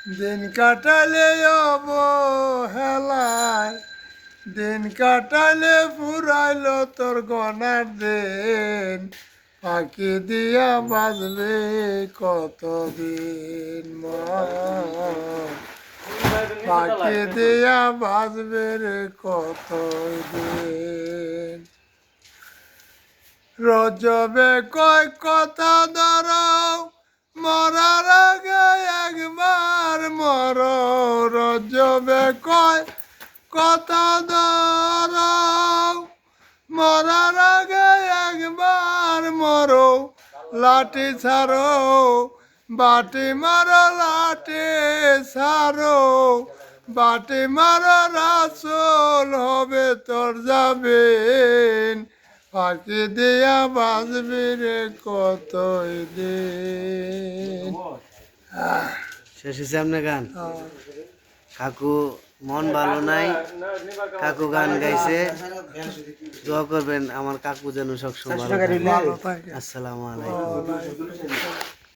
দিন কাটালে অবহেলায়, দিন কাটালে ফুরাইলো তোর গনার দিন, ফাঁকি দিয়া বাজবে কতদিন ফাঁকি দিয়া বাজবে রে কতদিন। রজবে কয় কথা ধরাও, মরার আগে একবার মর। রজবে কয় কথা ধরাও, মরার আগে একবার মরো। লাঠি ছাড়ো বাটি মারো, লাঠি ছাড়ো বাটি মারো, রাসূল হবে তোর যাবেন, ফাঁকি দিয়া বাজবি রে কতই দিন। শেষ হয়েছে আপনার গান? কাকু মন ভালো নাই, কাকু গান গাইছে, দোয়া করবেন আমার কাকু যেন সবসময় ভালো থাকে। আসসালামু আলাইকুম।